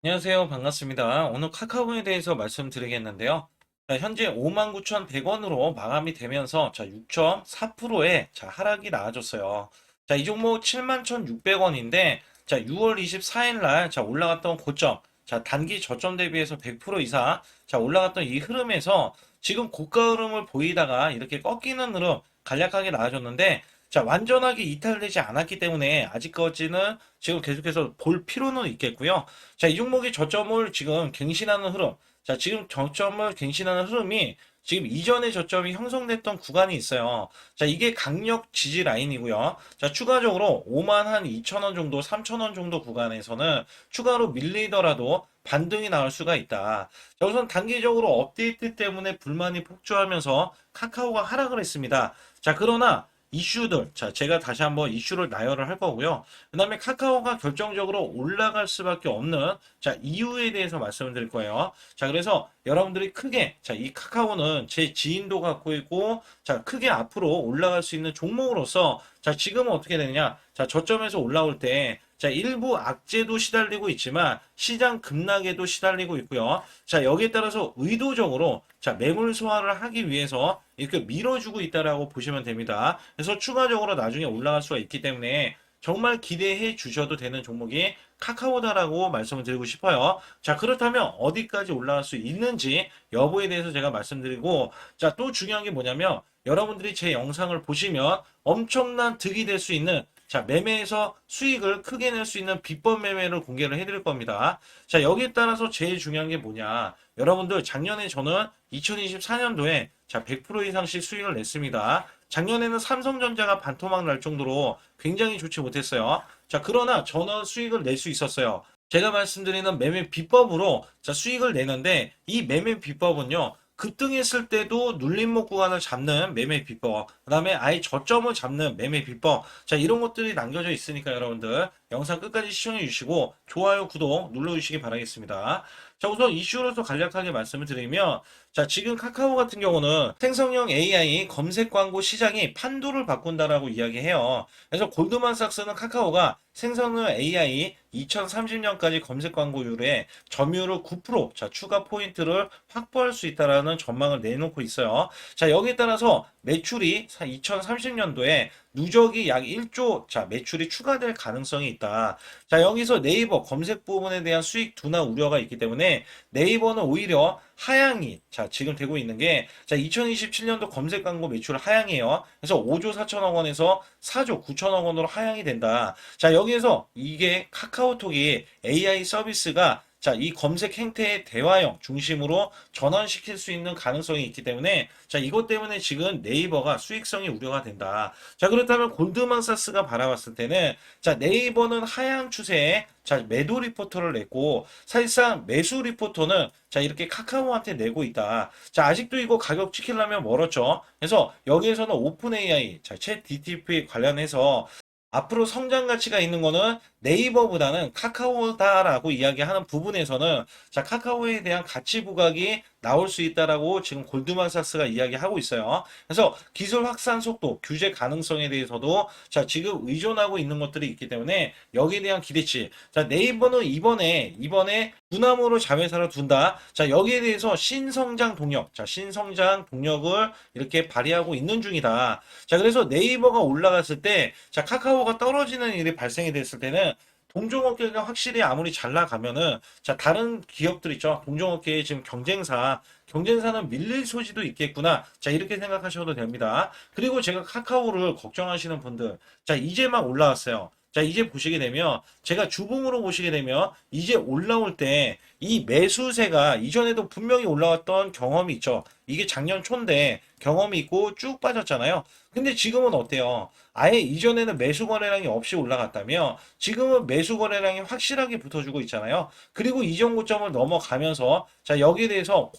안녕하세요. 반갑습니다. 오늘 카카오에 대해서 말씀드리겠는데요. 자, 현재 59,100원으로 마감이 되면서 6.4%의 하락이 나와줬어요. 자, 이 종목 71,600원인데 6월 24일 날 올라갔던 고점, 단기 저점 대비해서 100% 이상 올라갔던 이 흐름에서 지금 고가 흐름을 보이다가 이렇게 꺾이는 흐름 간략하게 나와줬는데 완전하게 이탈되지 않았기 때문에 아직까지는 지금 계속해서 볼 필요는 있겠고요. 이 종목이 저점을 지금 갱신하는 흐름. 지금 저점을 갱신하는 흐름이 지금 이전의 저점이 형성됐던 구간이 있어요. 이게 강력 지지 라인이고요. 추가적으로 5만 한 2천 원 정도, 3천 원 정도 구간에서는 추가로 밀리더라도 반등이 나올 수가 있다. 우선 단기적으로 업데이트 때문에 불만이 폭주하면서 카카오가 하락을 했습니다. 그러나 이슈들, 제가 다시 한번 이슈를 나열을 할 거고요. 그 다음에 카카오가 결정적으로 올라갈 수밖에 없는, 이유에 대해서 말씀을 드릴 거예요. 그래서 여러분들이 크게, 이 카카오는 제 지인도 갖고 있고, 크게 앞으로 올라갈 수 있는 종목으로서, 지금은 어떻게 되느냐. 저점에서 올라올 때, 일부 악재도 시달리고 있지만 시장 급락에도 시달리고 있고요. 여기에 따라서 의도적으로 매물 소화를 하기 위해서 이렇게 밀어주고 있다라고 보시면 됩니다. 그래서 추가적으로 나중에 올라갈 수가 있기 때문에 정말 기대해 주셔도 되는 종목이 카카오다라고 말씀을 드리고 싶어요. 그렇다면 어디까지 올라갈 수 있는지 여부에 대해서 제가 말씀드리고, 또 중요한 게 뭐냐면 여러분들이 제 영상을 보시면 엄청난 득이 될 수 있는 매매에서 수익을 크게 낼 수 있는 비법 매매를 공개를 해드릴 겁니다. 여기에 따라서 제일 중요한 게 뭐냐. 여러분들, 작년에 저는 2024년도에 100% 이상씩 수익을 냈습니다. 작년에는 삼성전자가 반토막 날 정도로 굉장히 좋지 못했어요. 그러나 저는 수익을 낼 수 있었어요. 제가 말씀드리는 매매 비법으로 수익을 내는데, 이 매매 비법은요, 급등했을 때도 눌림목 구간을 잡는 매매 비법, 그 다음에 아예 저점을 잡는 매매 비법, 이런 것들이 남겨져 있으니까 여러분들 영상 끝까지 시청해 주시고 좋아요, 구독 눌러주시기 바라겠습니다. 우선 이슈로서 간략하게 말씀을 드리면, 지금 카카오 같은 경우는 생성형 AI 검색 광고 시장이 판도를 바꾼다라고 이야기해요. 그래서 골드만삭스는 카카오가 생성형 AI 2030년까지 검색 광고율에 점유율을 9% 추가 포인트를 확보할 수 있다라는 전망을 내놓고 있어요. 여기에 따라서 매출이 2030년도에 누적이 약 1조 매출이 추가될 가능성이 있다. 여기서 네이버 검색 부분에 대한 수익 둔화 우려가 있기 때문에 네이버는 오히려 하향이 지금 되고 있는 게 2027년도 검색 광고 매출 하향이에요. 그래서 5조 4천억 원에서 4조 9천억 원으로 하향이 된다. 여기에서 이게 카카오톡이 AI 서비스가 이 검색 행태의 대화형 중심으로 전환시킬 수 있는 가능성이 있기 때문에 이것 때문에 지금 네이버가 수익성이 우려가 된다. 그렇다면 골드만삭스가 바라봤을 때는 네이버는 하향 추세에 매도 리포터를 냈고 사실상 매수 리포터는 이렇게 카카오한테 내고 있다. 아직도 이거 가격 지키려면 멀었죠. 그래서 여기에서는 오픈 AI, 챗 GTP 관련해서 앞으로 성장 가치가 있는 거는 네이버보다는 카카오다라고 이야기하는 부분에서는 카카오에 대한 가치 부각이 나올 수 있다라고 지금 골드만삭스가 이야기하고 있어요. 그래서 기술 확산 속도, 규제 가능성에 대해서도 지금 의존하고 있는 것들이 있기 때문에 여기에 대한 기대치. 네이버는 이번에 두나무로 자회사를 둔다. 여기에 대해서 신성장 동력, 신성장 동력을 이렇게 발휘하고 있는 중이다. 그래서 네이버가 올라갔을 때, 카카오가 떨어지는 일이 발생이 됐을 때는 동종업계가 확실히 아무리 잘 나가면은 다른 기업들 있죠. 동종업계의 지금 경쟁사는 밀릴 소지도 있겠구나. 이렇게 생각하셔도 됩니다. 그리고 제가 카카오를 걱정하시는 분들, 이제 막 올라왔어요. 이제 보시게 되면 제가 주봉으로 보시게 되면 이제 올라올 때 이 매수세가 이전에도 분명히 올라왔던 경험이 있죠. 이게 작년 초인데 경험이 있고 쭉 빠졌잖아요. 근데 지금은 어때요? 아예 이전에는 매수 거래량이 없이 올라갔다면 지금은 매수 거래량이 확실하게 붙어주고 있잖아요. 그리고 이전 고점을 넘어가면서 여기에 대해서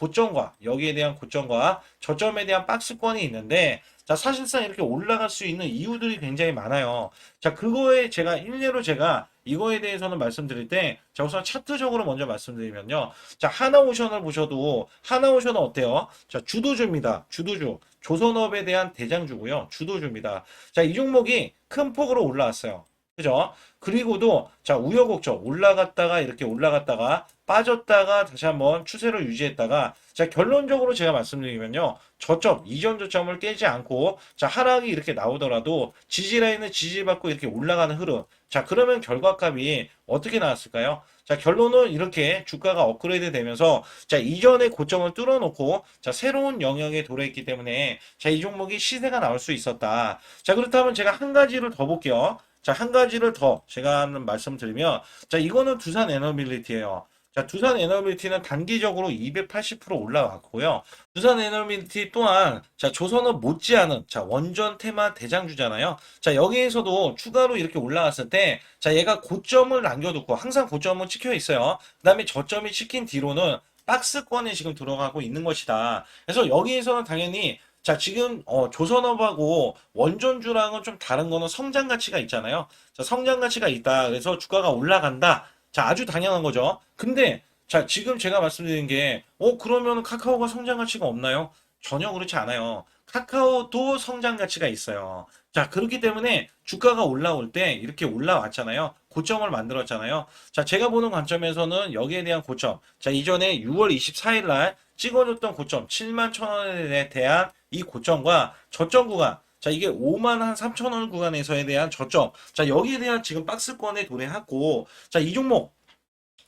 여기에 대한 고점과 저점에 대한 박스권이 있는데 사실상 이렇게 올라갈 수 있는 이유들이 굉장히 많아요. 그거에 제가 일례로 제가 이거에 대해서는 말씀드릴 때, 우선 차트적으로 먼저 말씀드리면요. 하나오션을 보셔도, 하나오션은 어때요? 주도주입니다. 주도주. 조선업에 대한 대장주고요. 주도주입니다. 이 종목이 큰 폭으로 올라왔어요. 그죠? 그리고도 자 우여곡절 올라갔다가 이렇게 올라갔다가 빠졌다가 다시 한번 추세를 유지했다가 자 결론적으로 제가 말씀드리면요 저점 이전 저점을 깨지 않고 자 하락이 이렇게 나오더라도 지지 라인은 지지받고 이렇게 올라가는 흐름 자 그러면 결과값이 어떻게 나왔을까요? 자 결론은 이렇게 주가가 업그레이드 되면서 자 이전의 고점을 뚫어놓고 자 새로운 영역에 도래했기 때문에 자 이 종목이 시세가 나올 수 있었다. 자 그렇다면 제가 한 가지를 더 볼게요. 자, 한 가지를 더 제가 하는 말씀드리면, 자, 이거는 두산 에너빌리티예요. 자, 두산 에너빌리티는 단기적으로 280% 올라왔고요. 두산 에너빌리티 또한, 자, 조선업 못지않은, 자, 원전 테마 대장주잖아요. 자, 여기에서도 추가로 이렇게 올라갔을 때, 자, 얘가 고점을 남겨두고, 항상 고점은 찍혀 있어요. 그 다음에 저점이 찍힌 뒤로는 박스권에 지금 들어가고 있는 것이다. 그래서 여기에서는 당연히 자, 지금 조선업하고 원전주랑은 좀 다른 거는 성장 가치가 있잖아요. 자, 성장 가치가 있다. 그래서 주가가 올라간다. 자, 아주 당연한 거죠. 근데 자, 지금 제가 말씀드린 게 그러면 카카오가 성장 가치가 없나요? 전혀 그렇지 않아요. 카카오도 성장 가치가 있어요. 자, 그렇기 때문에 주가가 올라올 때 이렇게 올라왔잖아요. 고점을 만들었잖아요. 자, 제가 보는 관점에서는 여기에 대한 고점. 자, 이전에 6월 24일 날 찍어줬던 고점 7만 1,000원에 대한 이 고점과 저점 구간 자 이게 5만 한 3천 원 구간에서에 대한 저점 자 여기에 대한 지금 박스권에 도래하고 자 이 종목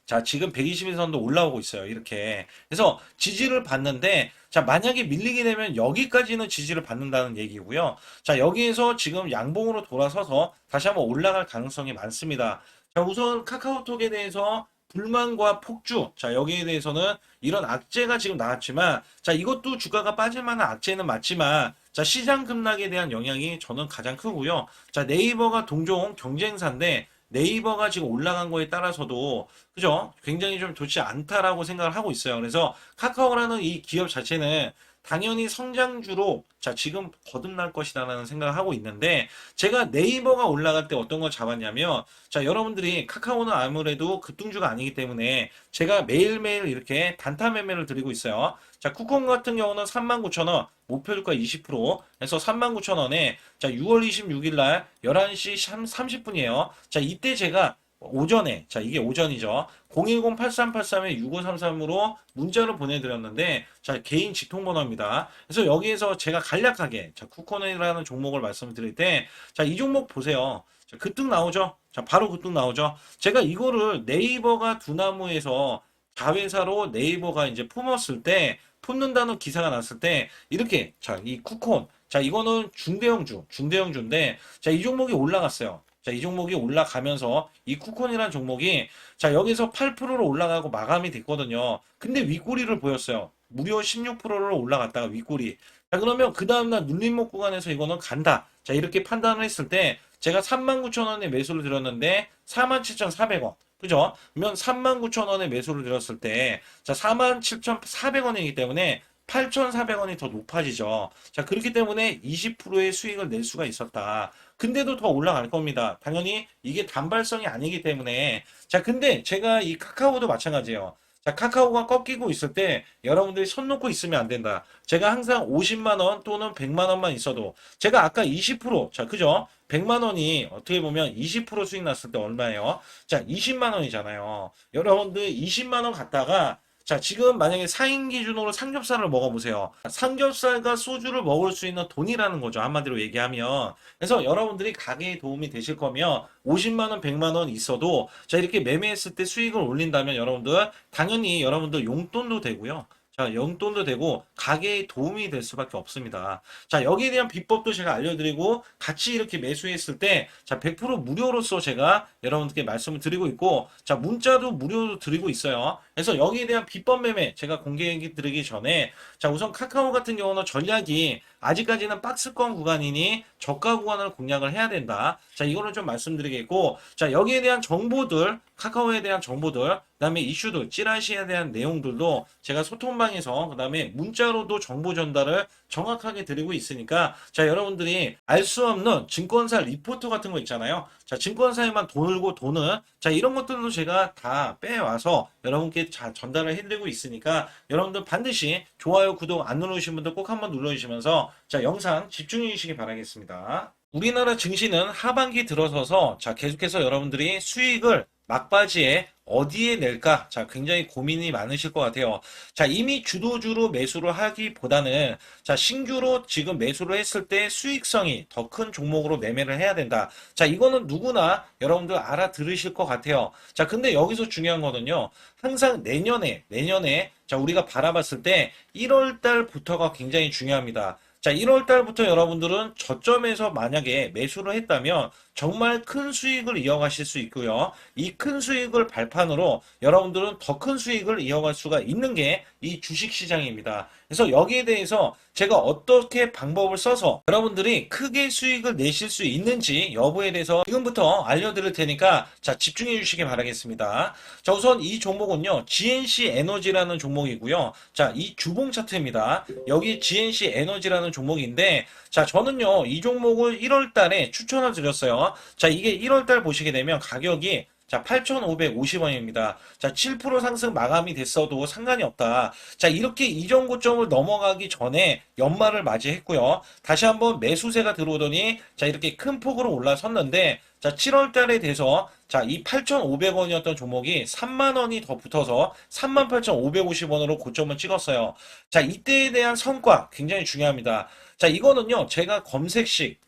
자 지금 121선도 올라오고 있어요 이렇게 그래서 지지를 받는데 자 만약에 밀리게 되면 여기까지는 지지를 받는다는 얘기고요 자 여기에서 지금 양봉으로 돌아서서 다시 한번 올라갈 가능성이 많습니다 자 우선 카카오톡에 대해서 불만과 폭주 자 여기에 대해서는 이런 악재가 지금 나왔지만 자 이것도 주가가 빠질 만한 악재는 맞지만 자 시장 급락에 대한 영향이 저는 가장 크고요 자 네이버가 동종 경쟁사인데 네이버가 지금 올라간 거에 따라서도 그죠 굉장히 좀 좋지 않다라고 생각을 하고 있어요 그래서 카카오라는 이 기업 자체는 당연히 성장주로 자 지금 거듭날 것이다라는 생각을 하고 있는데 제가 네이버가 올라갈 때 어떤 걸 잡았냐면 자 여러분들이 카카오는 아무래도 급등주가 아니기 때문에 제가 매일매일 이렇게 단타 매매를 드리고 있어요 자 쿠폰 같은 경우는 39,000원 목표주가 20% 해서 39,000원에 자 6월 26일 날 11시 30분이에요 자 이때 제가 오전에 자 이게 오전이죠 010-8383-6533으로 문자로 보내드렸는데 자 개인 직통번호입니다 그래서 여기에서 제가 간략하게 자 쿠폰이라는 종목을 말씀드릴 때 자 이 종목 보세요 자 급등 나오죠 자 바로 급등 나오죠 제가 이거를 네이버가 두나무에서 자회사로 네이버가 이제 품었을 때 품는다는 기사가 났을 때 이렇게 자 이 쿠폰 자 이거는 중대형주인데 자 이 종목이 올라갔어요 자, 이 종목이 올라가면서 이 쿠콘이라는 종목이 자, 여기서 8%로 올라가고 마감이 됐거든요. 근데 윗꼬리를 보였어요. 무려 16%로 올라갔다가 윗꼬리. 자, 그러면 그 다음날 눌림목 구간에서 이거는 간다. 자, 이렇게 판단을 했을 때 제가 39,000원에 매수를 드렸는데 47,400원. 그죠? 그러면 39,000원에 매수를 드렸을 때 자, 47,400원이기 때문에 8,400원이 더 높아지죠. 자, 그렇기 때문에 20%의 수익을 낼 수가 있었다. 근데도 더 올라갈 겁니다. 당연히 이게 단발성이 아니기 때문에. 자, 근데 제가 이 카카오도 마찬가지예요. 자, 카카오가 꺾이고 있을 때 여러분들이 손 놓고 있으면 안 된다. 제가 항상 50만 원 또는 100만 원만 있어도 제가 아까 20% 자, 그죠? 100만 원이 어떻게 보면 20% 수익 났을 때 얼마예요? 자, 20만 원이잖아요. 여러분들 20만 원 갖다가 자, 지금 만약에 4인 기준으로 삼겹살을 먹어보세요. 삼겹살과 소주를 먹을 수 있는 돈이라는 거죠. 한마디로 얘기하면. 그래서 여러분들이 가게에 도움이 되실 거면 50만 원, 100만 원 있어도 자, 이렇게 매매했을 때 수익을 올린다면 여러분들 당연히 여러분들 용돈도 되고요. 자, 용돈도 되고 가게에 도움이 될 수밖에 없습니다. 자, 여기에 대한 비법도 제가 알려드리고 같이 이렇게 매수했을 때 자, 100% 무료로서 제가 여러분들께 말씀을 드리고 있고 자, 문자도 무료로 드리고 있어요. 그래서 여기에 대한 비법 매매 제가 공개 드리기 전에 자, 우선 카카오 같은 경우는 전략이 아직까지는 박스권 구간이니 저가 구간을 공략을 해야 된다. 자, 이거는 좀 말씀드리겠고 자, 여기에 대한 정보들 카카오에 대한 정보들 그다음에 이슈들 찌라시에 대한 내용들도 제가 소통방에서 그다음에 문자로도 정보 전달을 정확하게 드리고 있으니까 자 여러분들이 알 수 없는 증권사 리포트 같은 거 있잖아요 자 증권사에만 돈을고 돈은 자 이런 것들도 제가 다 빼와서 여러분께 자 전달을 해드리고 있으니까 여러분들 반드시 좋아요 구독 안 누르신 분들 꼭 한번 눌러주시면서 자 영상 집중해 주시기 바라겠습니다 우리나라 증시는 하반기 들어서서 자, 계속해서 여러분들이 수익을 막바지에 어디에 낼까? 자, 굉장히 고민이 많으실 것 같아요. 자, 이미 주도주로 매수를 하기보다는 자, 신규로 지금 매수를 했을 때 수익성이 더 큰 종목으로 매매를 해야 된다. 자, 이거는 누구나 여러분들 알아들으실 것 같아요. 자, 근데 여기서 중요한 거는요. 항상 내년에 자, 우리가 바라봤을 때 1월 달부터가 굉장히 중요합니다. 자, 1월 달부터 여러분들은 저점에서 만약에 매수를 했다면 정말 큰 수익을 이어가실 수 있고요. 이 큰 수익을 발판으로 여러분들은 더 큰 수익을 이어갈 수가 있는 게 이 주식 시장입니다. 그래서 여기에 대해서 제가 어떻게 방법을 써서 여러분들이 크게 수익을 내실 수 있는지 여부에 대해서 지금부터 알려드릴 테니까 자, 집중해 주시기 바라겠습니다. 자, 우선 이 종목은요, GNC 에너지라는 종목이고요. 자, 이 주봉 차트입니다. 여기 GNC 에너지라는 종목인데, 자, 저는요, 이 종목을 1월 달에 추천을 드렸어요. 자, 이게 1월 달 보시게 되면 가격이 자, 8,550원입니다. 자, 7% 상승 마감이 됐어도 상관이 없다. 자, 이렇게 이전 고점을 넘어가기 전에 연말을 맞이했고요. 다시 한번 매수세가 들어오더니 자, 이렇게 큰 폭으로 올라섰는데 자, 7월 달에 돼서 자, 이 8,500원이었던 종목이 3만 원이 더 붙어서 38,550원으로 고점을 찍었어요. 자, 이때에 대한 성과 굉장히 중요합니다. 자, 이거는요, 제가 검색식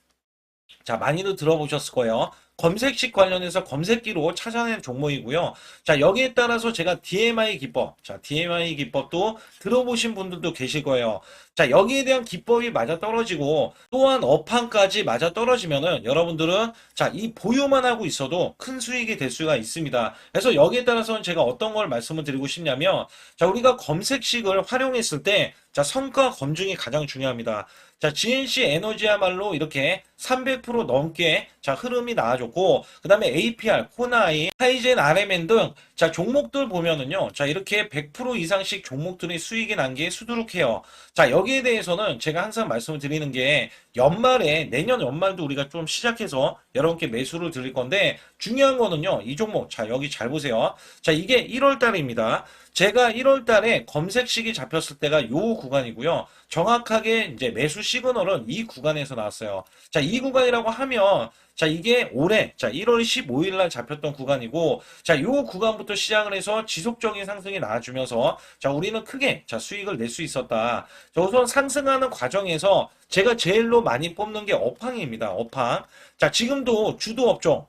자, 많이들 들어보셨을 거예요. 검색식 관련해서 검색기로 찾아낸 종목이고요. 자, 여기에 따라서 제가 DMI 기법, 자, DMI 기법도 들어보신 분들도 계실 거예요. 자, 여기에 대한 기법이 맞아 떨어지고 또한 업황까지 맞아 떨어지면은 여러분들은 자, 이 보유만 하고 있어도 큰 수익이 될 수가 있습니다. 그래서 여기에 따라서는 제가 어떤 걸 말씀을 드리고 싶냐면 자, 우리가 검색식을 활용했을 때 자, 성과 검증이 가장 중요합니다. 자, GNC 에너지야말로 이렇게 300% 넘게 자, 흐름이 나와줬고, 그 다음에 APR, 코나이, 하이젠, RMN 등 자, 종목들 보면은요. 자, 이렇게 100% 이상씩 종목들이 수익이 난 게 수두룩해요. 자, 여기에 대해서는 제가 항상 말씀을 드리는 게 연말에 내년 연말도 우리가 좀 시작해서 여러분께 매수를 드릴 건데 중요한 거는요. 이 종목 자, 여기 잘 보세요. 자, 이게 1월 달입니다. 제가 1월 달에 검색식이 잡혔을 때가 요 구간이고요. 정확하게 이제 매수 시그널은 이 구간에서 나왔어요. 자, 이 구간이라고 하면 자, 이게 올해 자, 1월 15일 날 잡혔던 구간이고 자, 요 구간부터 시작을 해서 지속적인 상승이 나와주면서 자, 우리는 크게 자, 수익을 낼 수 있었다. 자, 우선 상승하는 과정에서 제가 제일로 많이 뽑는 게 업황입니다. 업황. 자, 지금도 주도 업종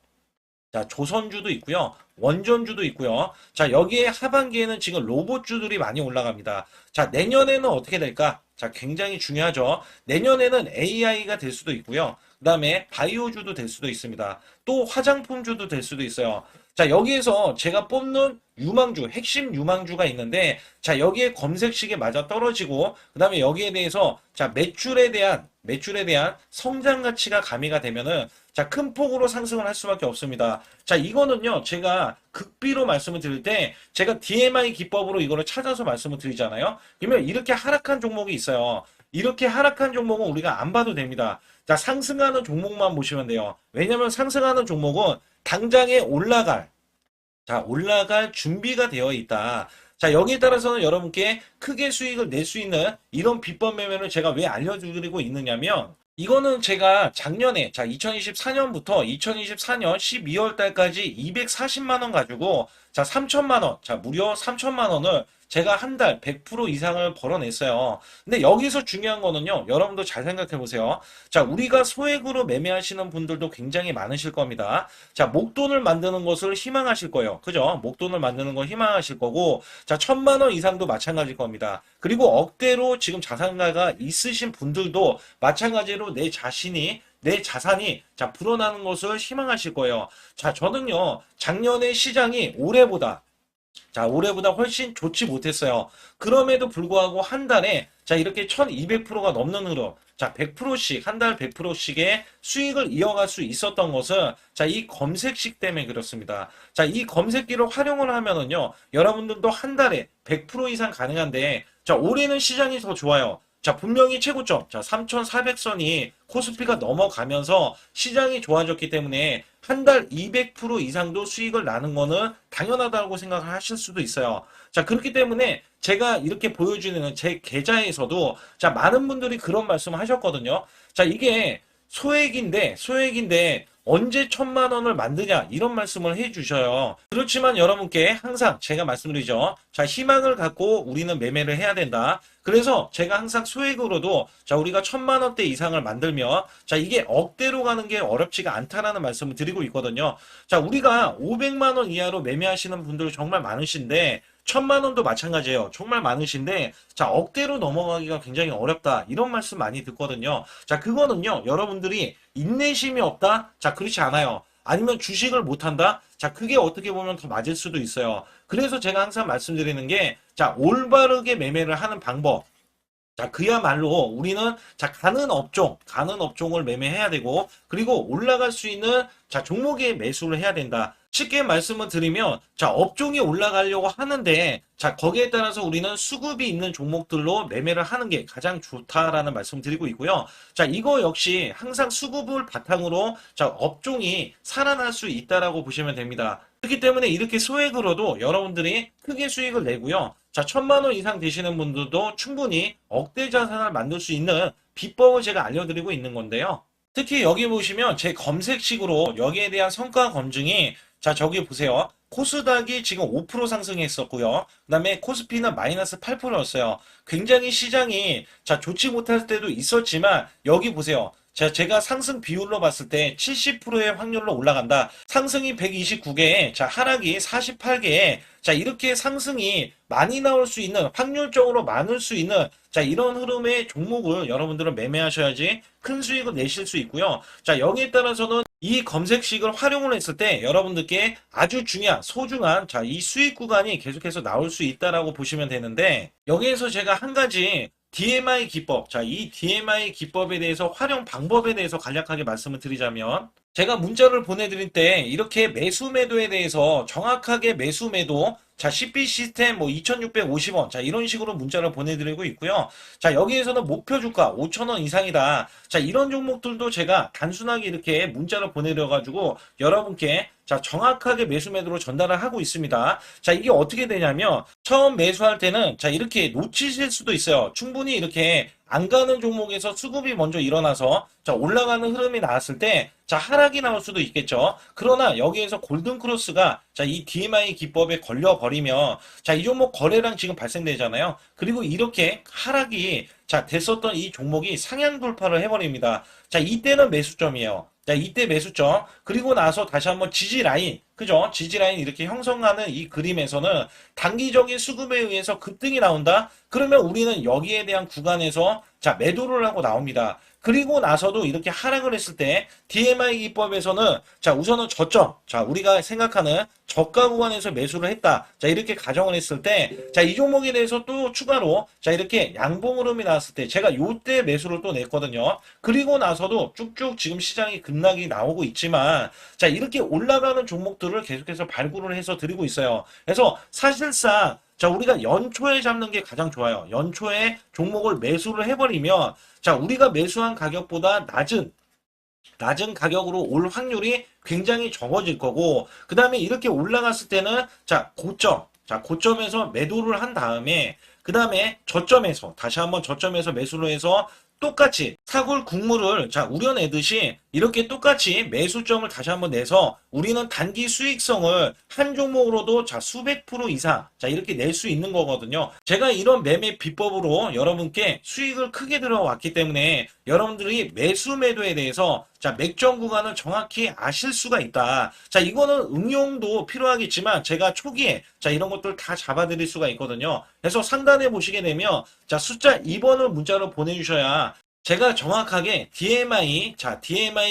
자, 조선주도 있고요. 원전주도 있고요. 자, 여기에 하반기에는 지금 로봇주들이 많이 올라갑니다. 자, 내년에는 어떻게 될까? 자, 굉장히 중요하죠. 내년에는 AI가 될 수도 있고요. 그 다음에 바이오주도 될 수도 있습니다. 또 화장품주도 될 수도 있어요. 자, 여기에서 제가 뽑는 유망주, 핵심 유망주가 있는데, 자, 여기에 검색식에 맞아 떨어지고, 그 다음에 여기에 대해서, 자, 매출에 대한 성장 가치가 가미가 되면은, 자, 큰 폭으로 상승을 할 수밖에 없습니다. 자, 이거는요, 제가 극비로 말씀을 드릴 때, 제가 DMI 기법으로 이거를 찾아서 말씀을 드리잖아요. 그러면 이렇게 하락한 종목이 있어요. 이렇게 하락한 종목은 우리가 안 봐도 됩니다. 자, 상승하는 종목만 보시면 돼요. 왜냐면 상승하는 종목은 당장에 올라갈 준비가 되어 있다. 자, 여기에 따라서는 여러분께 크게 수익을 낼 수 있는 이런 비법 매매를 제가 왜 알려드리고 있느냐면, 이거는 제가 작년에, 자, 2024년부터 2024년 12월 달까지 240만 원 가지고, 자, 3천만 원, 자, 무려 3천만 원을 제가 한 달 100% 이상을 벌어냈어요. 근데 여기서 중요한 거는요, 여러분도 잘 생각해 보세요. 자, 우리가 소액으로 매매하시는 분들도 굉장히 많으실 겁니다. 자, 목돈을 만드는 것을 희망하실 거예요. 그죠? 목돈을 만드는 걸 희망하실 거고, 자, 1,000만 원 이상도 마찬가지일 겁니다. 그리고 억대로 지금 자산가가 있으신 분들도 마찬가지로 내 자산이 자 불어나는 것을 희망하실 거예요. 자, 저는요 작년에 시장이 올해보다 훨씬 좋지 못했어요. 그럼에도 불구하고 한 달에 자 이렇게 1200%가 넘는 흐름, 자 100%씩 한 달 100%씩의 수익을 이어갈 수 있었던 것은 자 이 검색식 때문에 그렇습니다. 자, 이 검색기를 활용을 하면은요 여러분들도 한 달에 100% 이상 가능한데 자 올해는 시장이 더 좋아요. 자, 분명히 최고점, 자, 3,400선이 코스피가 넘어가면서 시장이 좋아졌기 때문에 한 달 200% 이상도 수익을 나는 거는 당연하다고 생각을 하실 수도 있어요. 자, 그렇기 때문에 제가 이렇게 보여주는 제 계좌에서도 자, 많은 분들이 그런 말씀을 하셨거든요. 자, 이게 소액인데 언제 1,000만 원을 만드냐 이런 말씀을 해주셔요. 그렇지만 여러분께 항상 제가 말씀드리죠. 자, 희망을 갖고 우리는 매매를 해야 된다. 그래서 제가 항상 소액으로도 자, 우리가 1,000만 원대 이상을 만들면 자, 이게 억대로 가는 게 어렵지가 않다라는 말씀을 드리고 있거든요. 자, 우리가 500만 원 이하로 매매하시는 분들 정말 많으신데 1,000만 원도 마찬가지예요. 정말 많으신데 자, 억대로 넘어가기가 굉장히 어렵다. 이런 말씀 많이 듣거든요. 자, 그거는요. 여러분들이 인내심이 없다? 자, 그렇지 않아요. 아니면 주식을 못한다? 자, 그게 어떻게 보면 더 맞을 수도 있어요. 그래서 제가 항상 말씀드리는 게 자, 올바르게 매매를 하는 방법. 자, 그야말로 우리는 자, 가는 업종을 매매해야 되고, 그리고 올라갈 수 있는 자, 종목에 매수를 해야 된다. 쉽게 말씀을 드리면, 자, 업종이 올라가려고 하는데, 자, 거기에 따라서 우리는 수급이 있는 종목들로 매매를 하는 게 가장 좋다라는 말씀 드리고 있고요. 자, 이거 역시 항상 수급을 바탕으로 자, 업종이 살아날 수 있다라고 보시면 됩니다. 그렇기 때문에 이렇게 소액으로도 여러분들이 크게 수익을 내고요. 자, 1,000만 원 이상 되시는 분들도 충분히 억대 자산을 만들 수 있는 비법을 제가 알려드리고 있는 건데요. 특히 여기 보시면 제 검색식으로 여기에 대한 성과 검증이 자, 저기 보세요. 코스닥이 지금 5% 상승했었고요. 그 다음에 코스피는 마이너스 8%였어요. 굉장히 시장이 자, 좋지 못할 때도 있었지만 여기 보세요. 자, 제가 상승 비율로 봤을 때 70%의 확률로 올라간다. 상승이 129개에, 자, 하락이 48개에, 자, 이렇게 상승이 많이 나올 수 있는, 확률적으로 많을 수 있는, 자, 이런 흐름의 종목을 여러분들은 매매하셔야지 큰 수익을 내실 수 있고요. 자, 여기에 따라서는 이 검색식을 활용을 했을 때 여러분들께 아주 중요한, 소중한, 자, 이 수익 구간이 계속해서 나올 수 있다라고 보시면 되는데, 여기에서 제가 한 가지 DMI 기법, 자, 이 DMI 기법에 대해서 활용 방법에 대해서 간략하게 말씀을 드리자면, 제가 문자를 보내드릴 때 이렇게 매수 매도에 대해서 정확하게 매수 매도, 자, CP 시스템 뭐 2,650원, 자, 이런 식으로 문자를 보내드리고 있고요. 자, 여기에서는 목표 주가 5,000원 이상이다. 자, 이런 종목들도 제가 단순하게 이렇게 문자를 보내드려가지고 여러분께 자, 정확하게 매수 매도로 전달을 하고 있습니다. 자, 이게 어떻게 되냐면 처음 매수할 때는 자, 이렇게 놓치실 수도 있어요. 충분히 이렇게 안 가는 종목에서 수급이 먼저 일어나서 자, 올라가는 흐름이 나왔을 때 자, 하락이 나올 수도 있겠죠. 그러나 여기에서 골든 크로스가 자, 이 DMI 기법에 걸려 버리면 자, 이 종목 거래량 지금 발생되잖아요. 그리고 이렇게 하락이 자, 됐었던 이 종목이 상향 돌파를 해버립니다. 자, 이때는 매수점이에요. 자, 이때 매수점. 그리고 나서 다시 한번 지지 라인. 그죠? 지지 라인 이렇게 형성하는 이 그림에서는 단기적인 수급에 의해서 급등이 나온다? 그러면 우리는 여기에 대한 구간에서 자, 매도를 하고 나옵니다. 그리고 나서도 이렇게 하락을 했을 때 DMI 기법에서는 자, 우선은 저점. 자, 우리가 생각하는 저가 구간에서 매수를 했다. 자, 이렇게 가정을 했을 때 자, 이 종목에 대해서 또 추가로 자, 이렇게 양봉 흐름이 나왔을 때 제가 요때 매수를 또 냈거든요. 그리고 나서도 쭉쭉 지금 시장이 급락이 나오고 있지만 자, 이렇게 올라가는 종목들을 계속해서 발굴을 해서 드리고 있어요. 그래서 사실상 자, 우리가 연초에 잡는 게 가장 좋아요. 연초에 종목을 매수를 해버리면 자, 우리가 매수한 가격보다 낮은 가격으로 올 확률이 굉장히 적어질 거고, 그 다음에 이렇게 올라갔을 때는 자, 고점에서 매도를 한 다음에 그 다음에 저점에서 다시 한번 저점에서 매수를 해서 똑같이 사골 국물을 자, 우려내듯이 이렇게 똑같이 매수점을 다시 한번 내서 우리는 단기 수익성을 한 종목으로도 자, 수백 프로 이상 자, 이렇게 낼 수 있는 거거든요. 제가 이런 매매 비법으로 여러분께 수익을 크게 들어왔기 때문에 여러분들이 매수 매도에 대해서 자, 맥점 구간을 정확히 아실 수가 있다. 자, 이거는 응용도 필요하겠지만 제가 초기에 자, 이런 것들 다 잡아드릴 수가 있거든요. 그래서 상단에 보시게 되면 자, 숫자 2번을 문자로 보내주셔야 제가 정확하게 DMI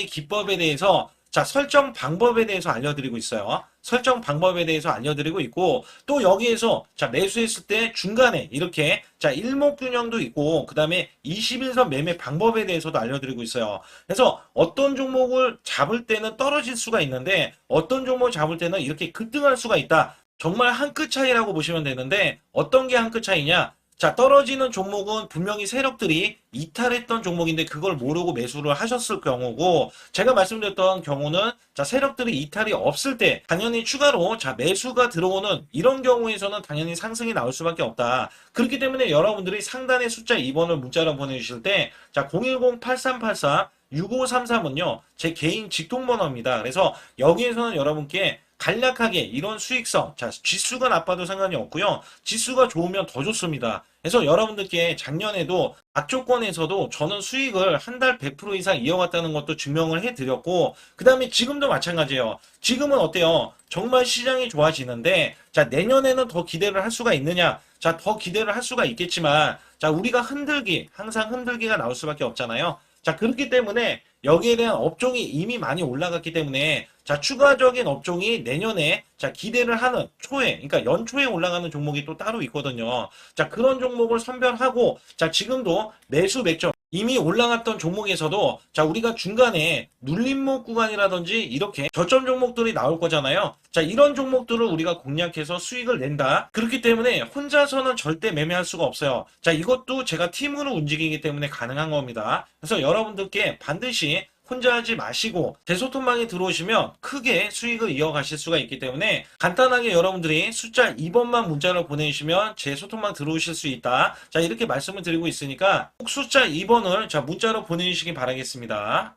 기법에 대해서 자, 설정 방법에 대해서 알려드리고 있어요. 설정 방법에 대해서 알려드리고 있고, 또 여기에서 자, 매수했을 때 중간에 이렇게 자, 일목균형도 있고, 그 다음에 21선 매매 방법에 대해서도 알려드리고 있어요. 그래서 어떤 종목을 잡을 때는 떨어질 수가 있는데, 어떤 종목을 잡을 때는 이렇게 급등할 수가 있다. 정말 한 끗 차이라고 보시면 되는데, 어떤 게 한 끗 차이냐? 자, 떨어지는 종목은 분명히 세력들이 이탈했던 종목인데 그걸 모르고 매수를 하셨을 경우고, 제가 말씀드렸던 경우는 자, 세력들이 이탈이 없을 때 당연히 추가로 자, 매수가 들어오는 이런 경우에서는 당연히 상승이 나올 수밖에 없다. 그렇기 때문에 여러분들이 상단에 숫자 2번을 문자로 보내주실 때 자, 010-8384 6533은요, 제 개인 직통번호입니다. 그래서 여기에서는 여러분께 간략하게 이런 수익성, 자, 지수가 나빠도 상관이 없고요. 지수가 좋으면 더 좋습니다. 그래서 여러분들께 작년에도 악조건에서도 저는 수익을 한 달 100% 이상 이어갔다는 것도 증명을 해드렸고, 그 다음에 지금도 마찬가지예요. 지금은 어때요? 정말 시장이 좋아지는데, 자, 내년에는 더 기대를 할 수가 있느냐? 자, 더 기대를 할 수가 있겠지만, 자, 우리가 항상 흔들기가 나올 수밖에 없잖아요. 자, 그렇기 때문에 여기에 대한 업종이 이미 많이 올라갔기 때문에 자, 추가적인 업종이 내년에 자, 기대를 하는 초에, 그러니까 연초에 올라가는 종목이 또 따로 있거든요. 자, 그런 종목을 선별하고 자, 지금도 매수 맥점 이미 올라갔던 종목에서도 자, 우리가 중간에 눌림목 구간이라든지 이렇게 저점 종목들이 나올 거잖아요. 자, 이런 종목들을 우리가 공략해서 수익을 낸다. 그렇기 때문에 혼자서는 절대 매매할 수가 없어요. 자, 이것도 제가 팀으로 움직이기 때문에 가능한 겁니다. 그래서 여러분들께 반드시 혼자 하지 마시고 제 소통방에 들어오시면 크게 수익을 이어가실 수가 있기 때문에 간단하게 여러분들이 숫자 2번만 문자로 보내주시면 제 소통방 들어오실 수 있다. 자, 이렇게 말씀을 드리고 있으니까 꼭 숫자 2번을 자, 문자로 보내주시기 바라겠습니다.